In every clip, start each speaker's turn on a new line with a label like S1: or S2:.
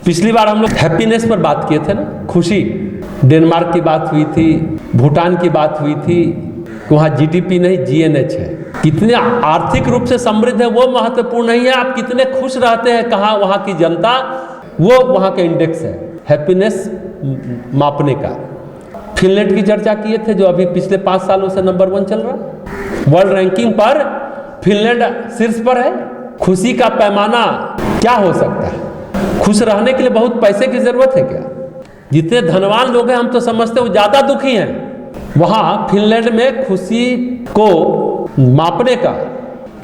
S1: पिछली बार हम लोग हैप्पीनेस पर बात किए थे ना, खुशी। डेनमार्क की बात हुई थी, भूटान की बात हुई थी, वहाँ जीडीपी नहीं जीएनएच है। कितने आर्थिक रूप से समृद्ध है वो महत्वपूर्ण नहीं है, आप कितने खुश रहते हैं कहाँ वहाँ की जनता, वो वहाँ का इंडेक्स है हैप्पीनेस मापने का। फिनलैंड की चर्चा किए थे जो अभी पिछले 5 सालों से नंबर 1 चल रहा। वर्ल्ड रैंकिंग पर फिनलैंड शीर्ष पर है। खुशी का पैमाना क्या हो सकता है? खुश रहने के लिए बहुत पैसे की जरूरत है क्या? जितने धनवान लोग हैं हम तो समझते हैं वो ज्यादा दुखी हैं। वहाँ फिनलैंड में खुशी को मापने का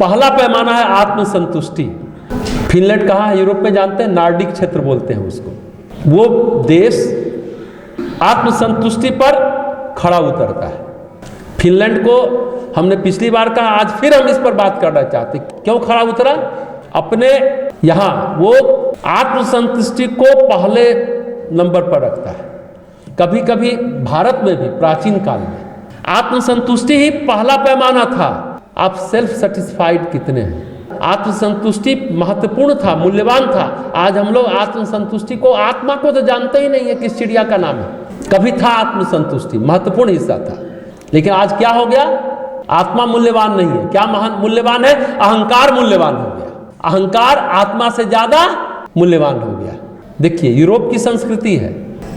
S1: पहला पैमाना है आत्मसंतुष्टि। फिनलैंड कहाँ है यूरोप में जानते हैं? नार्डिक क्षेत्र बोलते हैं उसको। वो देश आत्मसंतुष्टि पर खड़ा उतरता है। फिनलैंड को हमने पिछली बार कहा, आज फिर हम इस पर बात करना चाहते। क्यों खड़ा उतरा? अपने यहाँ वो आत्मसंतुष्टि को पहले नंबर पर रखता है। कभी कभी भारत में भी प्राचीन काल में आत्मसंतुष्टि ही पहला पैमाना था। आप सेल्फ सेटिस्फाइड कितने हैं? आत्मसंतुष्टि महत्वपूर्ण था, मूल्यवान था। आज हम लोग आत्मसंतुष्टि को, आत्मा को तो जानते ही नहीं है किस चिड़िया का नाम है। कभी था आत्मसंतुष्टि, महत्वपूर्ण हिस्सा था, लेकिन आज क्या हो गया? आत्मा मूल्यवान नहीं है। क्या महान मूल्यवान है? अहंकार मूल्यवान हो गया। अहंकार आत्मा से ज्यादा मूल्यवान हो गया। देखिए यूरोप की संस्कृति है,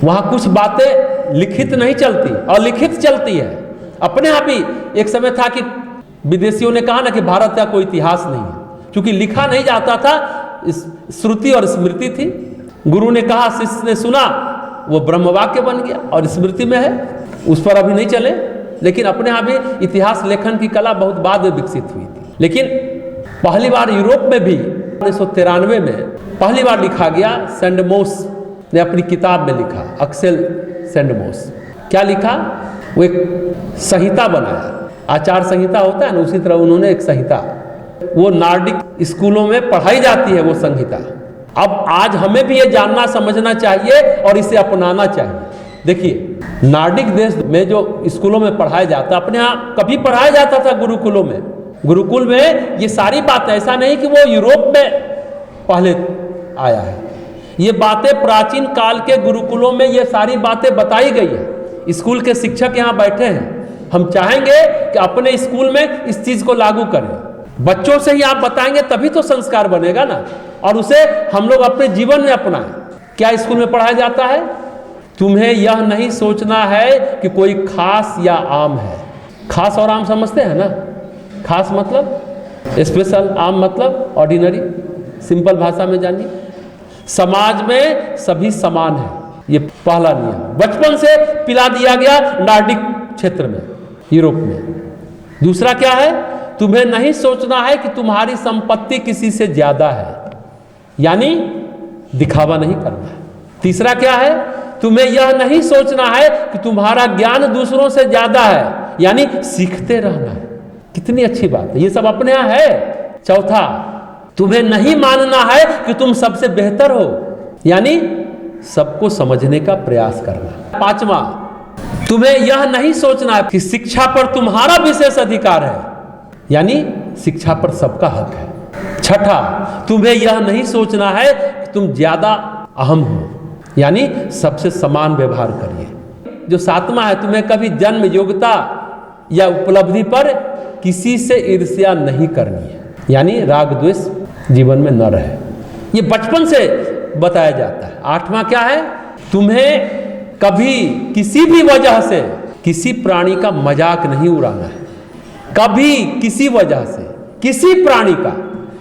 S1: वहां कुछ बातें लिखित नहीं चलती, अलिखित चलती है। अपने आप ही एक समय था कि विदेशियों ने कहा ना कि भारत का कोई इतिहास नहीं है, क्योंकि लिखा नहीं जाता था, श्रुति और स्मृति थी। गुरु ने कहा, शिष्य ने सुना, वो ब्रह्मवाक्य बन गया और स्मृति में है, उस पर अभी नहीं चले। लेकिन अपने यहाँ भी इतिहास लेखन की कला बहुत बाद में विकसित हुई थी। लेकिन पहली बार यूरोप में भी 1993 में पहली बार लिखा गया। सैंडमोस ने अपनी किताब में लिखा, अक्सेल सैंडमोस। क्या लिखा? वो एक संहिता बनाया, आचार संहिता होता है ना, उसी तरह उन्होंने एक संहिता, वो नार्डिक स्कूलों में पढ़ाई जाती है वो संहिता। अब आज हमें भी ये जानना समझना चाहिए और इसे अपनाना चाहिए। देखिए नार्डिक देश में जो स्कूलों में पढ़ाया जाता, अपने यहाँ कभी पढ़ाया जाता था गुरुकुलों में। गुरुकुल में ये सारी बातें, ऐसा नहीं कि वो यूरोप में पहले आया है, ये बातें प्राचीन काल के गुरुकुलों में ये सारी बातें बताई गई है। स्कूल के शिक्षक यहाँ बैठे हैं, हम चाहेंगे कि अपने स्कूल में इस चीज को लागू करें। बच्चों से ही आप बताएंगे तभी तो संस्कार बनेगा ना, और उसे हम लोग अपने जीवन में अपनाएं। क्या स्कूल में पढ़ाया जाता है? तुम्हें यह नहीं सोचना है कि कोई खास या आम है। खास और आम समझते हैं ना? खास मतलब स्पेशल, आम मतलब ऑर्डिनरी। सिंपल भाषा में जानिए, समाज में सभी समान है, ये पहला नियम बचपन से पिला दिया गया नार्डिक क्षेत्र में, यूरोप में। दूसरा क्या है? तुम्हें नहीं सोचना है कि तुम्हारी संपत्ति किसी से ज्यादा है, यानी दिखावा नहीं करना है। तीसरा क्या है? तुम्हें यह नहीं सोचना है कि तुम्हारा ज्ञान दूसरों से ज्यादा है, यानी सीखते रहना है। कितनी अच्छी बात है, ये सब अपने यहाँ है। चौथा, तुम्हें नहीं मानना है कि तुम सबसे बेहतर हो, यानी सबको समझने का प्रयास करना। पांचवा, तुम्हें यह नहीं सोचना है कि शिक्षा पर तुम्हारा विशेष अधिकार है, यानी शिक्षा पर सबका हक है। छठा, तुम्हें यह नहीं सोचना है कि तुम ज्यादा अहम हो, यानी सबसे समान व्यवहार करिए। जो सातवां है, तुम्हें कभी जन्म, योग्यता या उपलब्धि पर किसी से ईर्ष्या नहीं करनी है, यानी राग द्वेष जीवन में न रहे। ये बचपन से बताया जाता है। आठवां क्या है? तुम्हें कभी किसी भी वजह से किसी प्राणी का मजाक नहीं उड़ाना है। कभी किसी वजह से किसी प्राणी का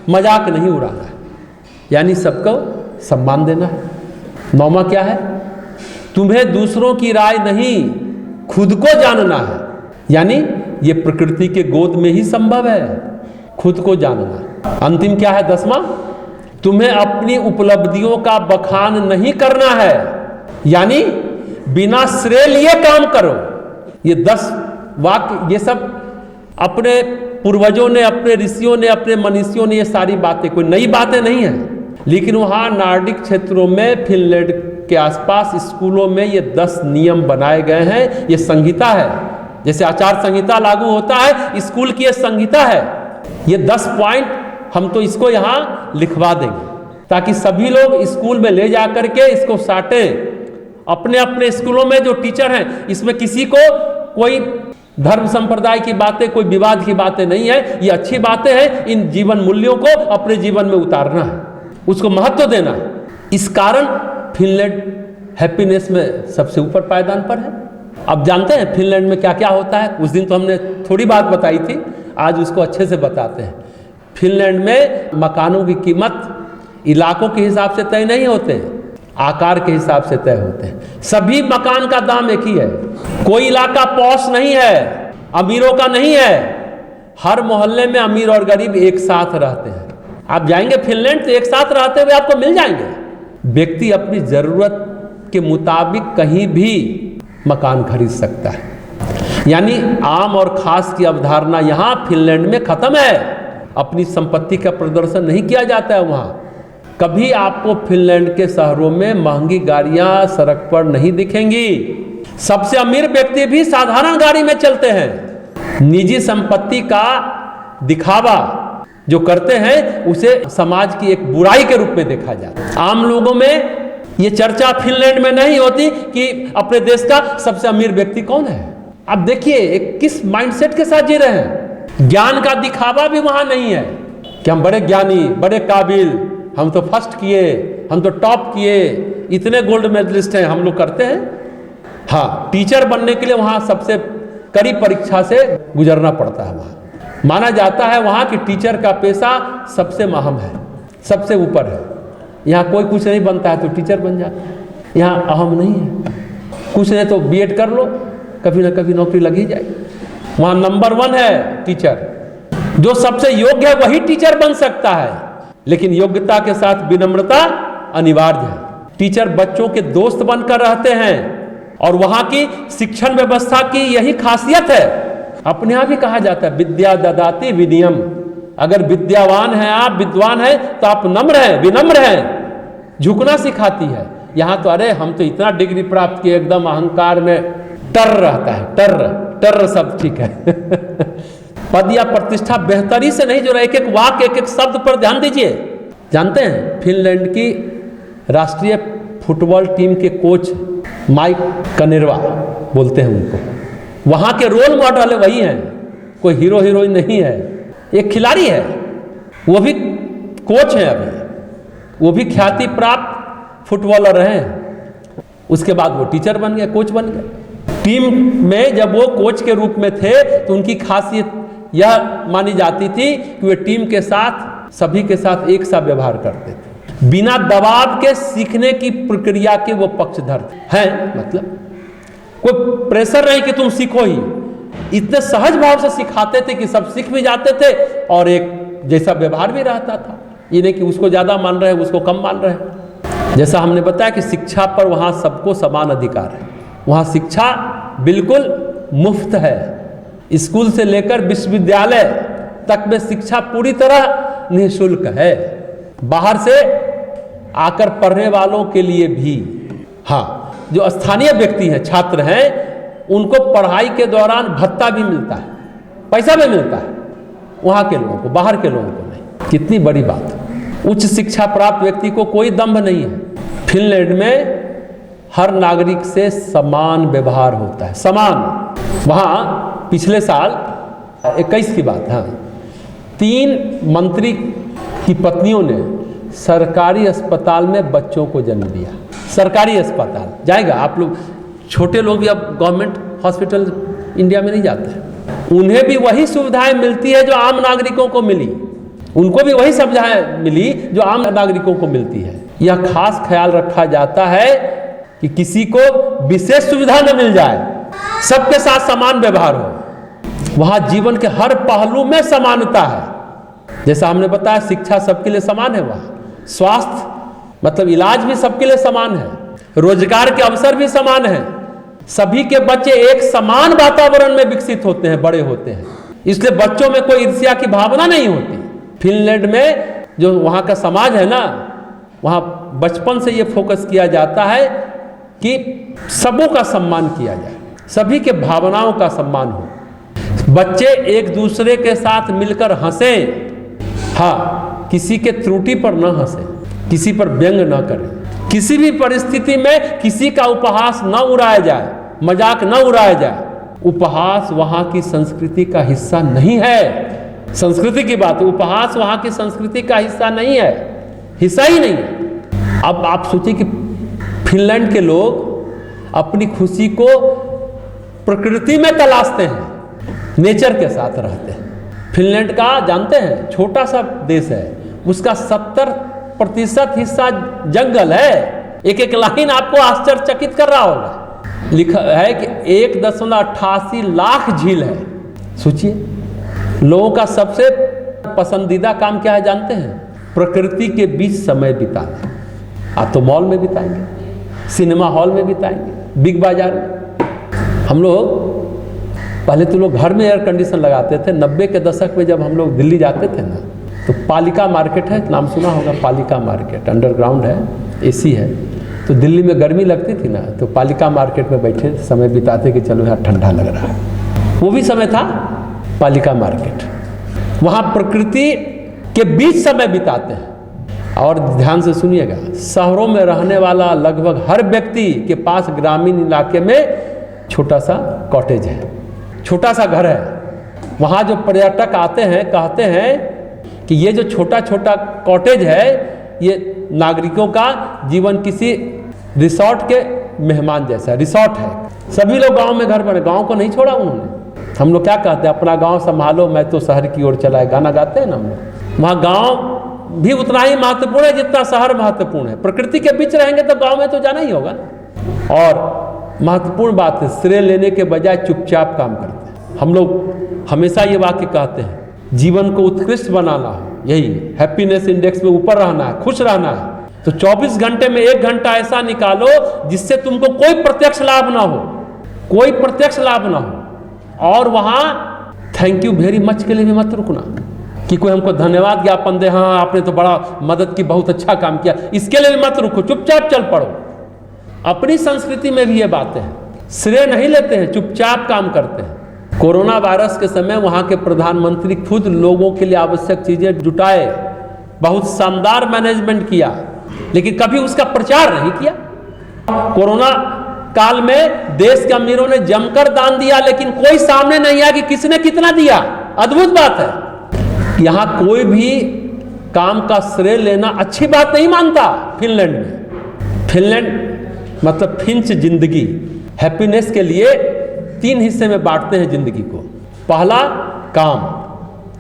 S1: मजाक नहीं उड़ाना है, यानी सबको सम्मान देना है। नौवां क्या है? तुम्हें दूसरों की राय नहीं, खुद को जानना है, यानी ये प्रकृति के गोद में ही संभव है, खुद को जानना। अंतिम क्या है? 10वां, तुम्हें अपनी उपलब्धियों का बखान नहीं करना है, यानी बिना श्रेय लिए काम करो। ये 10 वाक्य, ये सब अपने पूर्वजों ने, अपने ऋषियों ने, अपने मनीषियों ने ये सारी बातें, कोई नई बातें नहीं है। लेकिन वहाँ नार्डिक क्षेत्रों में, फिनलैंड के आसपास स्कूलों में ये 10 नियम बनाए गए हैं। ये संहिता है, जैसे आचार संहिता लागू होता है, स्कूल की ये संहिता है। ये 10 पॉइंट हम तो इसको यहाँ लिखवा देंगे ताकि सभी लोग स्कूल में ले जा करके इसको साटें। अपने अपने स्कूलों में जो टीचर हैं, इसमें किसी को कोई धर्म संप्रदाय की बातें, कोई विवाद की बातें नहीं है। ये अच्छी बातें हैं। इन जीवन मूल्यों को अपने जीवन में उतारना है, उसको महत्व देना है। इस कारण फिनलैंड हैप्पीनेस में सबसे ऊपर पायदान पर है। अब जानते हैं फिनलैंड में क्या क्या होता है। उस दिन तो हमने थोड़ी बात बताई थी, आज उसको अच्छे से बताते हैं। फिनलैंड में मकानों की कीमत इलाकों के हिसाब से तय नहीं होते, आकार के हिसाब से तय होते हैं। सभी मकान का दाम एक ही है। कोई इलाका पॉश नहीं है, अमीरों का नहीं है। हर मोहल्ले में अमीर और गरीब एक साथ रहते हैं। आप जाएंगे फिनलैंड तो एक साथ रहते हुए आपको मिल जाएंगे। व्यक्ति अपनी जरूरत के मुताबिक कहीं भी मकान खरीद सकता है। यानी आम और खास की अवधारणा यहाँ फिनलैंड में खत्म है। अपनी संपत्ति का प्रदर्शन नहीं किया जाता है वहाँ। कभी आपको फिनलैंड के शहरों में महंगी गाड़ियां सड़क पर नहीं दिखेंगी। सबसे अमीर व्यक्ति भी साधारण गाड़ी में चलते हैं। निजी संपत्ति का दिखावा जो करते हैं उसे समाज की एक बुराई के रूप में देखा जाता है। आम लोगों में ये चर्चा फिनलैंड में नहीं होती कि अपने देश का सबसे अमीर व्यक्ति कौन है। अब देखिए एक किस माइंडसेट के साथ जी रहे हैं। ज्ञान का दिखावा भी वहां नहीं है कि हम बड़े ज्ञानी, बड़े काबिल, हम तो फर्स्ट किए, हम तो टॉप किए, इतने गोल्ड मेडलिस्ट हैं, हम लोग करते हैं। हाँ, टीचर बनने के लिए वहाँ सबसे कड़ी परीक्षा से गुजरना पड़ता है। वहाँ माना जाता है वहाँ कि टीचर का पेशा सबसे अहम है, सबसे ऊपर है। यहाँ कोई कुछ नहीं बनता है तो टीचर बन जाता है। यहाँ अहम नहीं है, कुछ नहीं तो बीएड कर लो, कभी ना कभी नौकरी लग ही जाएगी। वहाँ नंबर 1 है टीचर। जो सबसे योग्य है वही टीचर बन सकता है, लेकिन योग्यता के साथ विनम्रता अनिवार्य है। टीचर बच्चों के दोस्त बनकर रहते हैं और वहां की शिक्षण व्यवस्था की यही खासियत है। अपने यहाँ भी कहा जाता है विद्या ददाति विनयम। अगर विद्यावान हैं आप, विद्वान हैं, तो आप नम्र हैं, विनम्र हैं, झुकना सिखाती है। यहाँ तो अरे हम तो इतना डिग्री प्राप्त किए, एकदम अहंकार में टर रहता है। टर सब ठीक है। पद या प्रतिष्ठा बेहतरी से नहीं जुड़ा, एक एक वाक्य, एक एक शब्द पर ध्यान दीजिए। जानते हैं फिनलैंड की राष्ट्रीय फुटबॉल टीम के कोच माइक कनेरवा बोलते हैं उनको। वहाँ के रोल मॉडल वही हैं, कोई हीरो हीरोइन नहीं है। एक खिलाड़ी है, वो भी कोच है, अभी वो भी ख्याति प्राप्त फुटबॉलर हैं। उसके बाद वो टीचर बन गए, कोच बन गए। टीम में जब वो कोच के रूप में थे तो उनकी खासियत यह मानी जाती थी कि वे टीम के साथ, सभी के साथ एक सा व्यवहार करते थे। बिना दबाव के सीखने की प्रक्रिया के वो पक्षधर हैं। मतलब कोई प्रेशर नहीं कि तुम सीखो ही, इतने सहज भाव से सिखाते थे कि सब सीख भी जाते थे और एक जैसा व्यवहार भी रहता था। ये नहीं कि उसको ज़्यादा मान रहे हैं, उसको कम मान रहे हैं। जैसा हमने बताया कि शिक्षा पर वहाँ सबको समान अधिकार है। वहाँ शिक्षा बिल्कुल मुफ्त है। स्कूल से लेकर विश्वविद्यालय तक में शिक्षा पूरी तरह निःशुल्क है। बाहर से आकर पढ़ने वालों के लिए भी, हाँ, जो स्थानीय व्यक्ति हैं, छात्र हैं, उनको पढ़ाई के दौरान भत्ता भी मिलता है, पैसा भी मिलता है। वहाँ के लोगों को, बाहर के लोगों को नहीं। कितनी बड़ी बात। उच्च शिक्षा प्राप्त व्यक्ति को कोई दंभ नहीं है। फिनलैंड में हर नागरिक से समान व्यवहार होता है, समान। वहाँ पिछले साल 21 की बात, हाँ, 3 मंत्री की पत्नियों ने सरकारी अस्पताल में बच्चों को जन्म दिया। सरकारी अस्पताल जाएगा, आप लोग छोटे लोग भी अब गवर्नमेंट हॉस्पिटल इंडिया में नहीं जाते हैं। उन्हें भी वही सुविधाएं मिलती है जो आम नागरिकों को मिली, उनको भी वही सुविधाएं मिली जो आम नागरिकों को मिलती है। यह खास ख्याल रखा जाता है कि किसी को विशेष सुविधा न मिल जाए, सबके साथ समान व्यवहार हो। वहाँ जीवन के हर पहलू में समानता है। जैसा हमने बताया शिक्षा सबके लिए समान है, वहाँ स्वास्थ्य मतलब इलाज भी सबके लिए समान है, रोजगार के अवसर भी समान है। सभी के बच्चे एक समान वातावरण में विकसित होते हैं, बड़े होते हैं, इसलिए बच्चों में कोई ईर्ष्या की भावना नहीं होती। फिनलैंड में जो वहाँ का समाज है ना, वहाँ बचपन से ये फोकस किया जाता है कि सबों का सम्मान किया जाए, सभी के भावनाओं का सम्मान हो। बच्चे एक दूसरे के साथ मिलकर हंसें, हाँ, किसी के त्रुटि पर न हंसें। किसी पर व्यंग न करें, किसी भी परिस्थिति में किसी का उपहास न उड़ाया जाए, मजाक न उड़ाया जाए। उपहास वहाँ की संस्कृति का हिस्सा नहीं है। संस्कृति की बात है, उपहास वहाँ की संस्कृति का हिस्सा नहीं है, हिस्सा ही नहीं है। अब आप सोचिए कि फिनलैंड के लोग अपनी खुशी को प्रकृति में तलाशते हैं, नेचर के साथ रहते हैं। फिनलैंड का जानते हैं छोटा सा देश है, उसका 70% हिस्सा जंगल है। एक एक लाइन आपको आश्चर्यचकित कर रहा होगा। लिखा है कि 1.88 लाख झील है। सोचिए, लोगों का सबसे पसंदीदा काम क्या है जानते हैं? प्रकृति के बीच समय बिताना। आप तो मॉल में बिताएंगे, सिनेमा हॉल में बिताएंगे, बिग बाजार में। हम लोग पहले तो लोग घर में एयर कंडीशन लगाते थे। 90 के दशक में जब हम लोग दिल्ली जाते थे ना, तो पालिका मार्केट है, नाम सुना होगा, पालिका मार्केट अंडरग्राउंड है, एसी है। तो दिल्ली में गर्मी लगती थी ना, तो पालिका मार्केट में बैठे समय बिताते कि चलो यहाँ ठंडा लग रहा है। वो भी समय था पालिका मार्केट। वहाँ प्रकृति के बीच समय बिताते हैं। और ध्यान से सुनिएगा, शहरों में रहने वाला लगभग हर व्यक्ति के पास ग्रामीण इलाके में छोटा सा कॉटेज है, छोटा सा घर है। वहाँ जो पर्यटक आते हैं कहते हैं कि ये जो छोटा छोटा कॉटेज है, ये नागरिकों का जीवन किसी रिसोर्ट के मेहमान जैसा रिसोर्ट है। सभी लोग गांव में घर बने, गांव को नहीं छोड़ा उन्होंने। हम लोग क्या कहते हैं, अपना गांव संभालो मैं तो शहर की ओर चला है, गाना गाते हैं ना हम लोग। वहाँ गांव भी उतना ही महत्वपूर्ण है जितना शहर महत्वपूर्ण है। प्रकृति के बीच रहेंगे तो गांव में तो जाना ही होगा ना। और महत्वपूर्ण बात है, श्रेय लेने के बजाय चुपचाप काम करते हैं। हम लोग हमेशा ये वाक्य कहते हैं, जीवन को उत्कृष्ट बनाना है, यही हैप्पीनेस इंडेक्स में ऊपर रहना है, खुश रहना है, तो 24 घंटे में 1 घंटा ऐसा निकालो जिससे तुमको कोई प्रत्यक्ष लाभ ना हो, कोई प्रत्यक्ष लाभ ना हो। और वहाँ थैंक यू वेरी मच के लिए भी मत रुकना कि कोई हमको धन्यवाद ज्ञापन दे, हाँ आपने तो बड़ा मदद की, बहुत अच्छा काम किया, इसके लिए भी मत रुको, चुपचाप चल पड़ो। अपनी संस्कृति में भी ये बातें हैं, श्रेय नहीं लेते हैं, चुपचाप काम करते हैं। कोरोना वायरस के समय वहाँ के प्रधानमंत्री खुद लोगों के लिए आवश्यक चीजें जुटाए, बहुत शानदार मैनेजमेंट किया, लेकिन कभी उसका प्रचार नहीं किया। कोरोना काल में देश के अमीरों ने जमकर दान दिया, लेकिन कोई सामने नहीं आया कि किसने कितना दिया। अद्भुत बात है। यहाँ कोई भी काम का श्रेय लेना अच्छी बात नहीं मानता। फिनलैंड में, फिनलैंड मतलब फिंच जिंदगी, हैप्पीनेस के लिए 3 हिस्से में बांटते हैं जिंदगी को। पहला काम,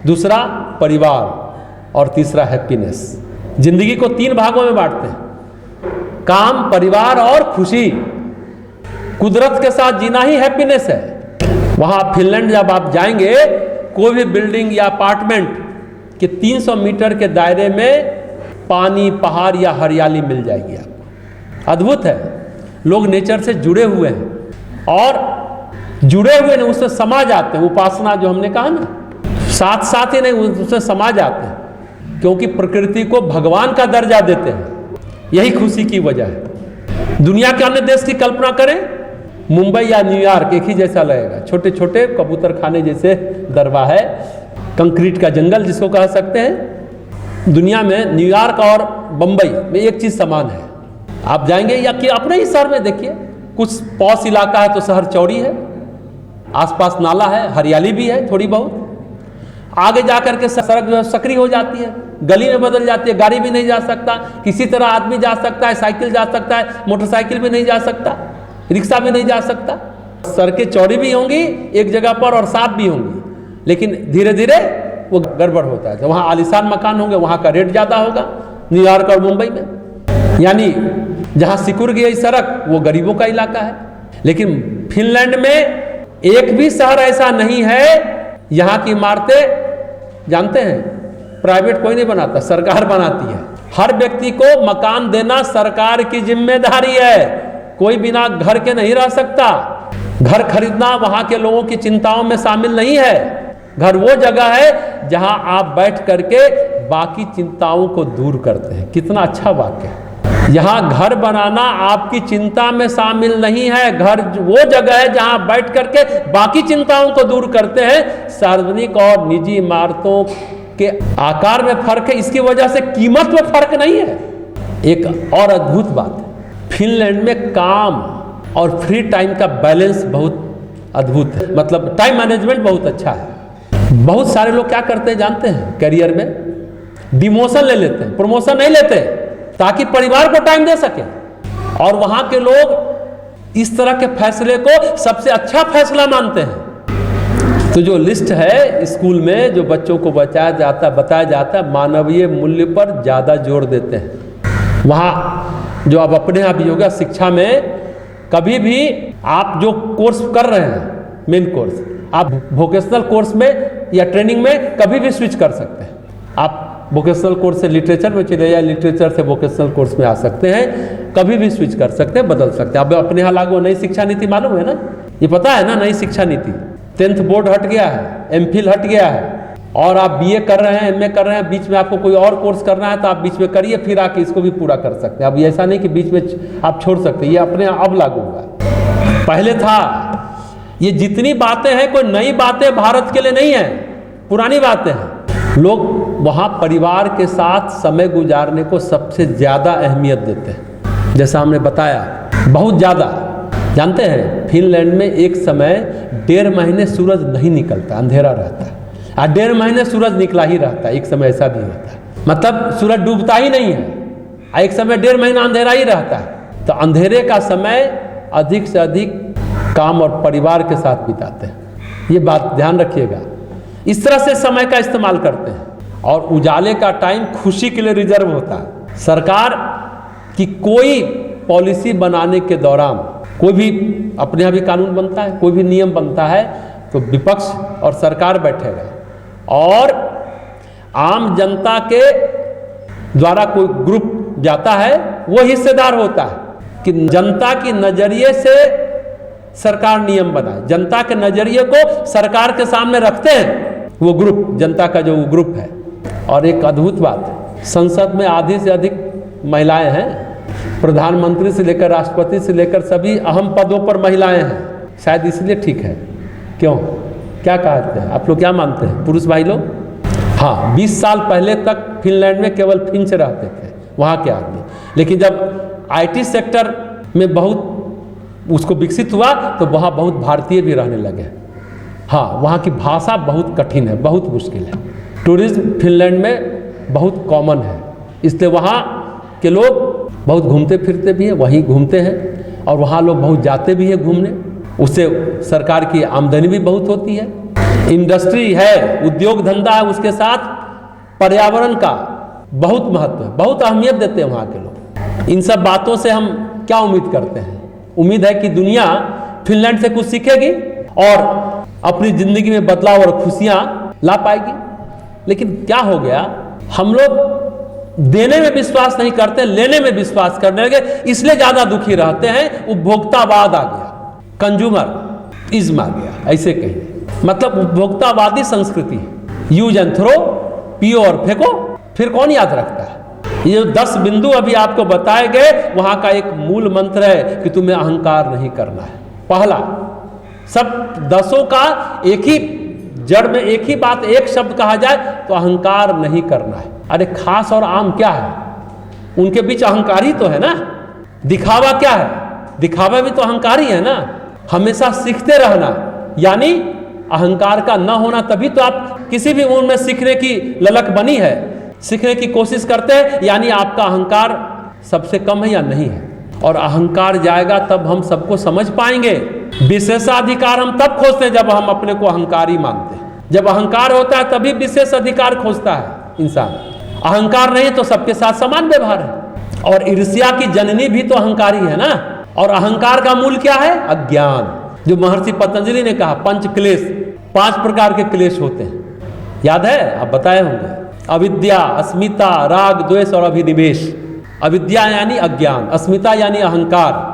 S1: दूसरा परिवार और तीसरा हैप्पीनेस। जिंदगी को 3 भागों में बांटते हैं, काम, परिवार और खुशी। कुदरत के साथ जीना ही हैप्पीनेस है। वहाँ फिनलैंड जब आप जाएंगे, कोई भी बिल्डिंग या अपार्टमेंट के 300 मीटर के दायरे में पानी, पहाड़ या हरियाली मिल जाएगी आपको। अद्भुत है। लोग नेचर से जुड़े हुए हैं और जुड़े हुए नहीं, उससे समा जाते हैं। उपासना जो हमने कहा ना, साथ साथ ही नहीं, उससे समा जाते हैं, क्योंकि प्रकृति को भगवान का दर्जा देते हैं। यही खुशी की वजह है। दुनिया के अन्य देश की कल्पना करें, मुंबई या न्यूयॉर्क एक ही जैसा लगेगा। छोटे छोटे कबूतर खाने जैसे दरवाह है, कंक्रीट का जंगल जिसको कह सकते हैं। दुनिया में न्यूयॉर्क और बंबई में एक चीज समान है। आप जाएंगे या कि अपने ही शहर में देखिए, कुछ पॉश इलाका है तो शहर चौड़ी है, आसपास नाला है, हरियाली भी है थोड़ी बहुत। आगे जाकर के सड़क जो है सकरी हो जाती है, गली में बदल जाती है, गाड़ी भी नहीं जा सकता, किसी तरह आदमी जा सकता है, साइकिल जा सकता है, मोटरसाइकिल भी नहीं जा सकता, रिक्शा भी नहीं जा सकता। सड़कें चौड़ी भी होंगी एक जगह पर और साफ भी होंगी, लेकिन धीरे धीरे वो गड़बड़ होता है। तो वहाँ आलीशान मकान होंगे, वहाँ का रेट ज़्यादा होगा, न्यूयॉर्क और मुंबई में। यानी जहाँ सिकुड़ गई सड़क वो गरीबों का इलाका है। लेकिन फिनलैंड में एक भी शहर ऐसा नहीं है, यहाँ की इमारतें जानते हैं प्राइवेट कोई नहीं बनाता, सरकार बनाती है। हर व्यक्ति को मकान देना सरकार की जिम्मेदारी है। कोई बिना घर के नहीं रह सकता। घर खरीदना वहाँ के लोगों की चिंताओं में शामिल नहीं है। घर वो जगह है जहाँ आप बैठ करके बाकी चिंताओं को दूर करते हैं। कितना अच्छा वाक्य है। यहाँ घर बनाना आपकी चिंता में शामिल नहीं है। घर वो जगह है जहाँ बैठ करके बाकी चिंताओं को दूर करते हैं। सार्वजनिक और निजी इमारतों के आकार में फर्क है, इसकी वजह से कीमत में फर्क नहीं है। एक और अद्भुत बात है, फिनलैंड में काम और फ्री टाइम का बैलेंस बहुत अद्भुत है, मतलब टाइम मैनेजमेंट बहुत अच्छा है। बहुत सारे लोग क्या करते हैं जानते हैं, करियर में डिमोशन ले लेते हैं, प्रमोशन नहीं लेते ताकि परिवार को टाइम दे सके। और वहां के लोग इस तरह के फैसले को सबसे अच्छा फैसला मानते हैं। तो जो लिस्ट है स्कूल में जो बच्चों को बताया जाता है मानवीय मूल्य पर ज़्यादा जोर देते हैं। वहाँ जो आप अपने यहाँ भी होगा शिक्षा में, कभी भी आप जो कोर्स कर रहे हैं मेन कोर्स, आप वोकेशनल कोर्स में या ट्रेनिंग में कभी भी स्विच कर सकते हैं। आप वोकेशनल कोर्स से लिटरेचर में चले जाए, लिटरेचर से वोकेशनल कोर्स में आ सकते हैं, कभी भी स्विच कर सकते हैं, बदल सकते हैं। अब अपने यहाँ लागू नई शिक्षा नीति मालूम है ना, ये पता है ना, नई शिक्षा नीति 10th बोर्ड हट गया है, एमफिल हट गया है, और आप बीए कर रहे हैं, एमए कर रहे हैं, बीच में आपको कोई और कोर्स करना है तो आप बीच में करिए, फिर आके इसको भी पूरा कर सकते हैं। अब ऐसा नहीं कि बीच में आप छोड़ सकते हैं, ये अपने अब लागू हुआ। पहले था। ये जितनी बातें हैं कोई नई बातें भारत के लिए नहीं है, पुरानी बातें हैं। लोग वहाँ परिवार के साथ समय गुजारने को सबसे ज़्यादा अहमियत देते हैं, जैसा हमने बताया बहुत ज़्यादा। जानते हैं फिनलैंड में एक समय 1.5 महीने सूरज नहीं निकलता, अंधेरा रहता है, और 1.5 महीने सूरज निकला ही रहता है। एक समय ऐसा भी होता है, मतलब सूरज डूबता ही नहीं है, एक समय 1.5 महीना अंधेरा ही रहता है। तो अंधेरे का समय अधिक से अधिक काम और परिवार के साथ बिताते हैं, ये बात ध्यान रखिएगा। इस तरह से समय का इस्तेमाल करते हैं। और उजाले का टाइम खुशी के लिए रिजर्व होता है। सरकार की कोई पॉलिसी बनाने के दौरान, कोई भी अपने यहाँ भी कानून बनता है, कोई भी नियम बनता है, तो विपक्ष और सरकार बैठेगा और आम जनता के द्वारा कोई ग्रुप जाता है, वो हिस्सेदार होता है कि जनता की नजरिए से सरकार नियम बनाए, जनता के नजरिए को सरकार के सामने रखते हैं वो ग्रुप, जनता का जो ग्रुप है। और एक अद्भुत बात, संसद में आधी से अधिक महिलाएं हैं, प्रधानमंत्री से लेकर राष्ट्रपति से लेकर सभी अहम पदों पर महिलाएं हैं। शायद इसलिए ठीक है। क्यों, क्या कहते हैं आप लोग, क्या मानते हैं पुरुष भाई लोग? हाँ, 20 साल पहले तक फिनलैंड में केवल फिंच रहते थे वहाँ के आदमी, लेकिन जब आईटी सेक्टर में बहुत उसको विकसित हुआ तो वहाँ बहुत भारतीय भी रहने लगे। हाँ, वहाँ की भाषा बहुत कठिन है, बहुत मुश्किल है। टूरिज्म फिनलैंड में बहुत कॉमन है, इसलिए वहाँ के लोग बहुत घूमते फिरते भी हैं, वहीं घूमते हैं, और वहाँ लोग बहुत जाते भी हैं घूमने, उससे सरकार की आमदनी भी बहुत होती है। इंडस्ट्री है, उद्योग धंधा है, उसके साथ पर्यावरण का बहुत महत्व है, बहुत अहमियत देते हैं वहाँ के लोग। इन सब बातों से हम क्या उम्मीद करते हैं? उम्मीद है कि दुनिया फिनलैंड से कुछ सीखेगी और अपनी जिंदगी में बदलाव और खुशियां ला पाएगी। लेकिन क्या हो गया, हम लोग देने में विश्वास नहीं करते, लेने में विश्वास करने लगे, इसलिए ज्यादा दुखी रहते हैं। उपभोक्तावाद आ गया, कंज्यूमर इज्म आ गया, ऐसे कहिए, मतलब उपभोक्तावादी संस्कृति। यूज एंड थ्रो, पियो और फेंको, फिर कौन याद रखता है? ये 10 बिंदु अभी आपको बताए गए, वहां का एक मूल मंत्र है कि तुम्हें अहंकार नहीं करना है। पहला, सब 10 का एक ही जड़ में एक ही बात, एक शब्द कहा जाए तो अहंकार नहीं करना है। अरे खास और आम क्या है? उनके बीच अहंकार ही तो है ना। दिखावा क्या है? दिखावा भी तो अहंकार ही है ना। हमेशा सीखते रहना, यानी अहंकार का न होना, तभी तो आप किसी भी उम्र में सीखने की ललक बनी है, सीखने की कोशिश करते हैं, यानी आपका अहंकार सबसे कम है या नहीं है। और अहंकार जाएगा तब हम सबको समझ पाएंगे। विशेषाधिकार हम तब खोजते हैं जब हम अपने को अहंकारी मानते हैं। जब अहंकार होता है तभी विशेष अधिकार खोजता है इंसान। अहंकार नहीं तो सबके साथ समान व्यवहार है। और ईर्ष्या की जननी भी तो अहंकार ही है ना। और अहंकार का मूल क्या है? अज्ञान। जो महर्षि पतंजलि ने कहा, पंच क्लेश, 5 प्रकार के क्लेश होते हैं, याद है? आप बताए होंगे। अविद्या, अस्मिता, राग, द्वेष और अभिनिवेश। अविद्या यानी अज्ञान, अस्मिता यानी अहंकार।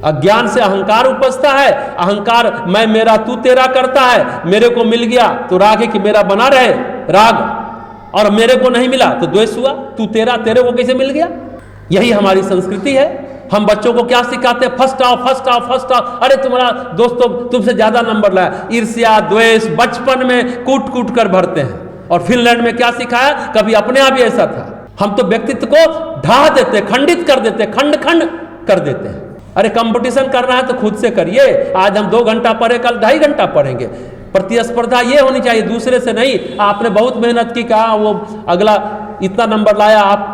S1: अज्ञान से अहंकार उपजता है। अहंकार मैं मेरा तू तेरा करता है। मेरे को मिल गया तो राग है कि मेरा बना रहे राग, और मेरे को नहीं मिला तो द्वेष हुआ, तू तेरा, तेरे को कैसे मिल गया। यही हमारी संस्कृति है। हम बच्चों को क्या सिखाते हैं? फर्स्ट आओ, फर्स्ट आओ, फर्स्ट आओ। अरे तुम्हारा दोस्तों तुमसे ज्यादा नंबर लाया। ईर्ष्या, द्वेष बचपन में कूट कूट कर भरते हैं। और फिनलैंड में क्या सिखाया? कभी अपने आप ही ऐसा था, हम तो व्यक्तित्व को ढा देते, खंडित कर देते, खंड खंड कर देते हैं। अरे कंपटीशन करना है तो खुद से करिए। आज हम 2 घंटा पढ़े, कल 2.5 घंटा पढ़ेंगे। प्रतिस्पर्धा ये होनी चाहिए, दूसरे से नहीं। आपने बहुत मेहनत की, कहा वो अगला इतना नंबर लाया, आप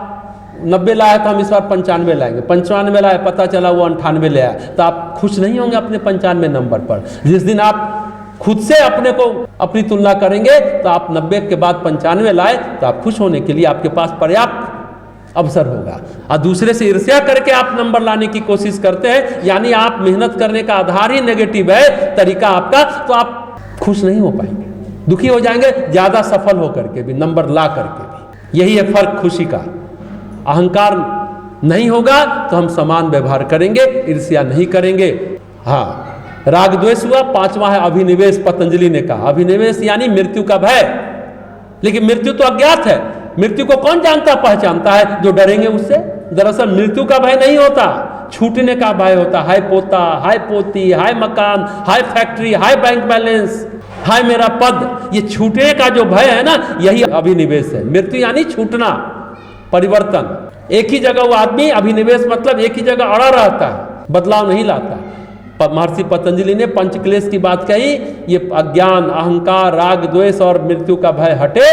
S1: 90 लाया तो हम इस बार 95 लाएंगे, 95 लाया, पता चला वो 98 ले आया, तो आप खुश नहीं होंगे अपने 95 नंबर पर। जिस दिन आप खुद से अपने को अपनी तुलना करेंगे तो आप 90 के बाद 95 लाए तो आप खुश होने के लिए आपके पास पर्याप्त अवसर होगा। और दूसरे से ईर्ष्या करके आप नंबर लाने की कोशिश करते हैं, यानी आप मेहनत करने का आधार ही नेगेटिव है, तरीका आपका, तो आप खुश नहीं हो पाएंगे, दुखी हो जाएंगे, ज्यादा सफल होकर के भी, नंबर ला करके भी। यही है फर्क खुशी का। अहंकार नहीं होगा तो हम समान व्यवहार करेंगे, ईर्ष्या नहीं करेंगे। हाँ, राग द्वेष हुआ। 5वां है अभिनिवेश। पतंजलि ने कहा अभिनिवेश यानी मृत्यु का भय। लेकिन मृत्यु तो अज्ञात है, मृत्यु को कौन जानता पहचानता है? जो डरेंगे उससे। दरअसल मृत्यु का भय नहीं होता, छूटने का भय होता। हाय पोता, हाय पोती, हाय मकान, हाय फैक्ट्री, हाय बैंक बैलेंस, हाय मेरा पद, ये छूटने का जो भय है ना, यही अभिनिवेश है। मृत्यु यानी छूटना, परिवर्तन। एक ही जगह वो आदमी, अभिनिवेश मतलब एक ही जगह अड़ा रहता है, बदलाव नहीं लाता। महर्षि पतंजलि ने पंचक्लेश की बात कही, ये अज्ञान, अहंकार, राग द्वेष और मृत्यु का भय हटे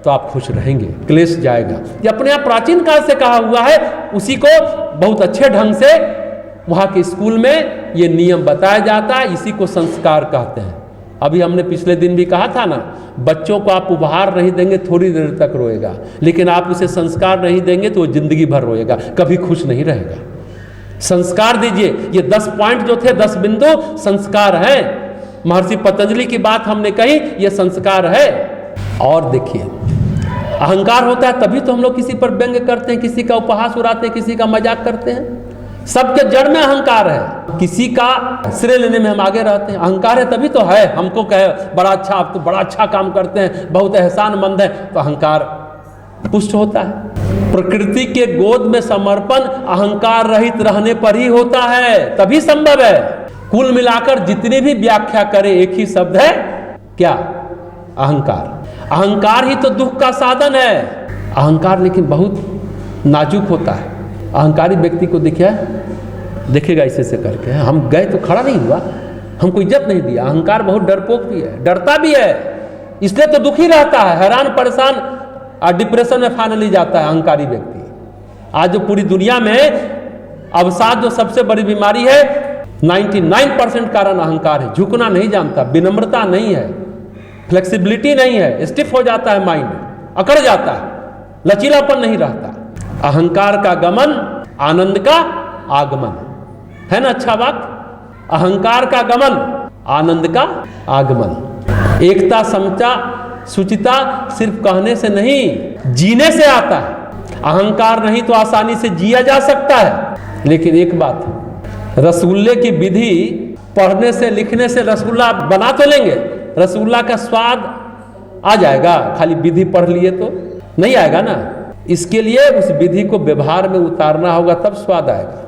S1: तो आप खुश रहेंगे, क्लेश जाएगा। ये अपने आप प्राचीन काल से कहा हुआ है, उसी को बहुत अच्छे ढंग से वहाँ के स्कूल में ये नियम बताया जाता है, इसी को संस्कार कहते हैं। अभी हमने पिछले दिन भी कहा था ना, बच्चों को आप उपहार नहीं देंगे थोड़ी देर तक रोएगा, लेकिन आप उसे संस्कार नहीं देंगे तो वो जिंदगी भर रोएगा, कभी खुश नहीं रहेगा। संस्कार दीजिए। ये 10 पॉइंट जो थे, 10 बिंदु संस्कार हैं। महर्षि पतंजलि की बात हमने कही, ये संस्कार है। और देखिए, अहंकार होता है तभी तो हम लोग किसी पर व्यंग करते हैं, किसी का उपहास उड़ाते हैं, किसी का मजाक करते हैं। सबके जड़ में अहंकार है, किसी का श्रेय लेने में हम आगे रहते हैं। अहंकार है तभी तो है, हमको कहे बड़ा अच्छा, आप तो बड़ा अच्छा काम करते हैं, बहुत एहसानमंद है, तो अहंकार पुष्ट होता है। प्रकृति के गोद में समर्पण अहंकार रहित रहने पर ही होता है, तभी संभव है। कुल मिलाकर जितनी भी व्याख्या करें, एक ही शब्द है, क्या? अहंकार। अहंकार ही तो दुख का साधन है। अहंकार लेकिन बहुत नाजुक होता है। अहंकारी व्यक्ति को देखेगा ऐसे करके, हम गए तो खड़ा नहीं हुआ, हमको इज्जत नहीं दिया। अहंकार बहुत डरपोक भी है, डरता भी है, इसलिए तो दुखी रहता है, हैरान परेशान और डिप्रेशन में फाइनली जाता है अहंकारी व्यक्ति। आज जो पूरी दुनिया में अवसाद जो सबसे बड़ी बीमारी है, 99% कारण अहंकार है। झुकना नहीं जानता, विनम्रता नहीं है, फ्लेक्सिबिलिटी नहीं है, स्टिफ हो जाता है माइंड, अकड़ जाता है, लचीलापन नहीं रहता। अहंकार का गमन आनंद का आगमन है ना, अच्छा वाक्य। अहंकार का गमन आनंद का आगमन। एकता, समता, सुचिता सिर्फ कहने से नहीं, जीने से आता है। अहंकार नहीं तो आसानी से जिया जा सकता है। लेकिन एक बात है, रसगुल्ले की विधि पढ़ने से, लिखने से रसगुल्ला बना तो लेंगे, रसगुल्ला का स्वाद आ जाएगा? खाली विधि पढ़ लिए तो नहीं आएगा ना। इसके लिए उस विधि को व्यवहार में उतारना होगा, तब स्वाद आएगा।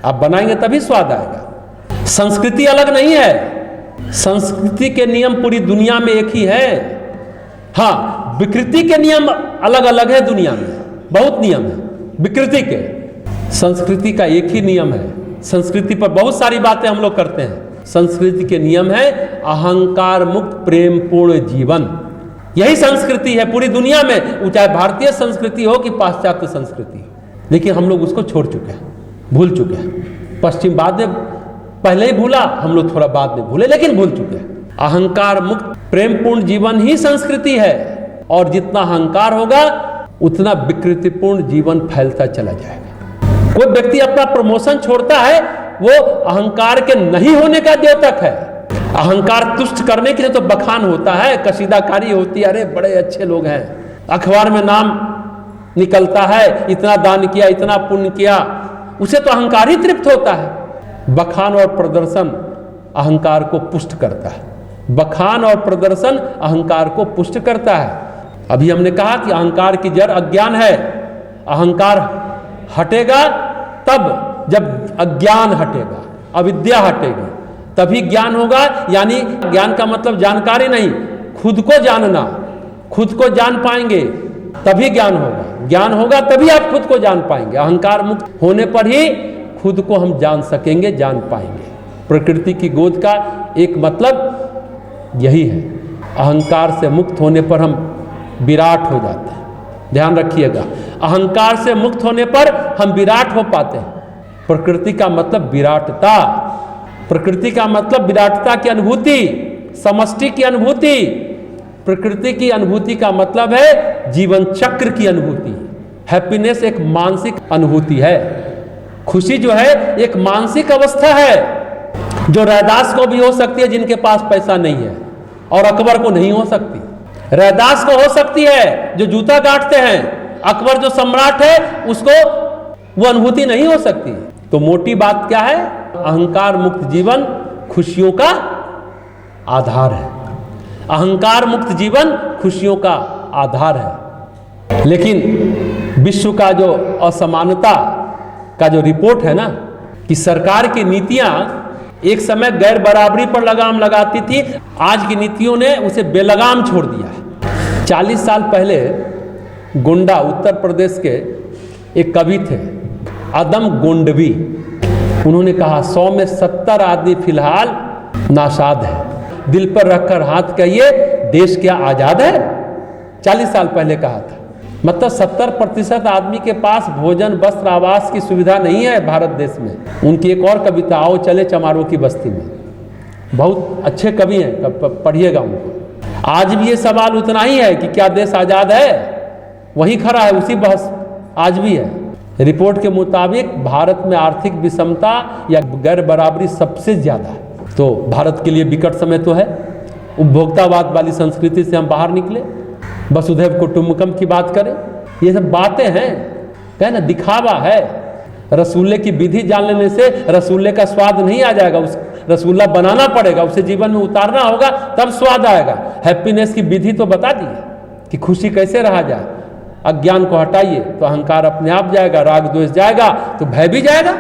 S1: आप बनाएंगे तभी स्वाद आएगा। संस्कृति अलग नहीं है, संस्कृति के नियम पूरी दुनिया में एक ही है। हाँ, विकृति के नियम अलग अलग है, दुनिया में बहुत नियम है विकृति के। संस्कृति का एक ही नियम है। संस्कृति पर बहुत सारी बातें हम लोग करते हैं। संस्कृति के नियम है अहंकार मुक्त प्रेम पूर्ण जीवन। यही संस्कृति है पूरी दुनिया में, वो चाहे भारतीय संस्कृति हो कि पाश्चात्य संस्कृति। लेकिन हम लोग उसको छोड़ चुके हैं, भूल चुके हैं। पश्चिम बाद में पहले ही भूला, हम लोग थोड़ा बाद में भूले, लेकिन भूल चुके हैं। अहंकार मुक्त प्रेम पूर्ण जीवन ही संस्कृति है। और जितना अहंकार होगा उतना विकृतिपूर्ण जीवन फैलता चला जाएगा। कोई व्यक्ति अपना प्रमोशन छोड़ता है, वो अहंकार के नहीं होने का द्योतक है। अहंकार तुष्ट करने के लिए तो बखान होता है, कशीदाकारी होती है, अरे बड़े अच्छे लोग हैं, अखबार में नाम निकलता है, इतना दान किया, इतना पुण्य किया, उसे तो अहंकार ही तृप्त होता है। बखान और प्रदर्शन अहंकार को पुष्ट करता है। बखान और प्रदर्शन अहंकार को पुष्ट करता है। अभी हमने कहा कि अहंकार की जड़ अज्ञान है। अहंकार हटेगा तब जब अज्ञान हटेगा, अविद्या हटेगी, तभी ज्ञान होगा। यानी ज्ञान का मतलब जानकारी नहीं, खुद को जानना। खुद को जान पाएंगे तभी ज्ञान होगा। ज्ञान होगा तभी आप खुद को जान पाएंगे। अहंकार मुक्त होने पर ही खुद को हम जान सकेंगे, जान पाएंगे। प्रकृति की गोद का एक मतलब यही है। अहंकार से मुक्त होने पर हम विराट हो जाते हैं। ध्यान रखिएगा, अहंकार से मुक्त होने पर हम विराट हो पाते हैं। प्रकृति का मतलब विराटता, प्रकृति का मतलब विराटता की अनुभूति, समष्टि की अनुभूति। प्रकृति की अनुभूति का मतलब है जीवन चक्र की अनुभूति। हैप्पीनेस एक मानसिक अनुभूति है। खुशी जो है एक मानसिक अवस्था है, जो रैदास को भी हो सकती है जिनके पास पैसा नहीं है, और अकबर को नहीं हो सकती। रैदास को हो सकती है जो जूता काटते हैं, अकबर जो सम्राट है उसको वो अनुभूति नहीं हो सकती। तो मोटी बात क्या है? अहंकार मुक्त जीवन खुशियों का आधार है। अहंकार मुक्त जीवन खुशियों का आधार है। लेकिन विश्व का जो असमानता का जो रिपोर्ट है ना, कि सरकार की नीतियां एक समय गैर बराबरी पर लगाम लगाती थी, आज की नीतियों ने उसे बेलगाम छोड़ दिया है। 40 साल पहले गोंडा उत्तर प्रदेश के एक कवि थे, अदम गोंडवी। उन्होंने कहा 100 में 70 आदमी फिलहाल नाशाद है। दिल पर रखकर हाथ कहिए देश क्या आजाद है। 40 साल पहले कहा था। मतलब 70% आदमी के पास भोजन वस्त्र आवास की सुविधा नहीं है भारत देश में। उनकी एक और कविता, आओ चले चमारों की बस्ती में, बहुत अच्छे कवि हैं, पढ़िएगा उनको। आज भी ये सवाल उतना ही है कि क्या देश आज़ाद है, वहीं खड़ा है, उसी बहस आज भी है। रिपोर्ट के मुताबिक भारत में आर्थिक विषमता या गैर बराबरी सबसे ज़्यादा है। तो भारत के लिए विकट समय तो है। उपभोक्तावाद वाली संस्कृति से हम बाहर निकले, वसुधैव कुटुंबकम की बात करें। ये सब बातें हैं, क्या ना, दिखावा है। रसगुल्ले की विधि जान लेने से रसगुल्ले का स्वाद नहीं आ जाएगा, उस रसगुल्ला बनाना पड़ेगा, उसे जीवन में उतारना होगा, तब स्वाद आएगा। हैप्पीनेस की विधि तो बता दी है कि खुशी कैसे रहा जाए। अज्ञान को हटाइए तो अहंकार अपने आप जाएगा, राग द्वेष जाएगा तो भय भी जाएगा।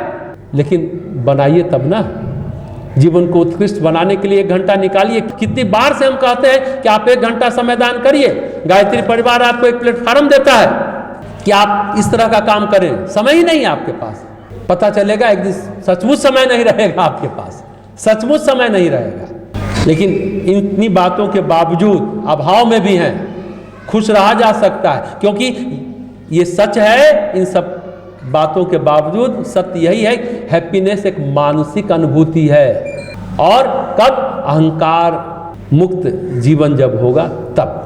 S1: लेकिन बनाइए तब ना। जीवन को उत्कृष्ट बनाने के लिए 1 घंटा निकालिए। कितनी बार से हम कहते हैं कि आप 1 घंटा समय दान करिए। गायत्री परिवार आपको एक प्लेटफॉर्म देता है कि आप इस तरह का काम करें। समय ही नहीं है आपके पास। पता चलेगा एक दिन सचमुच समय नहीं रहेगा आपके पास, सचमुच समय नहीं रहेगा। लेकिन इतनी बातों के बावजूद अभाव में भी हैं, खुश रहा जा सकता है, क्योंकि ये सच है। इन सब बातों के बावजूद सत्य यही है, हैप्पीनेस एक मानसिक अनुभूति है। और कब? अहंकार मुक्त जीवन जब होगा तब।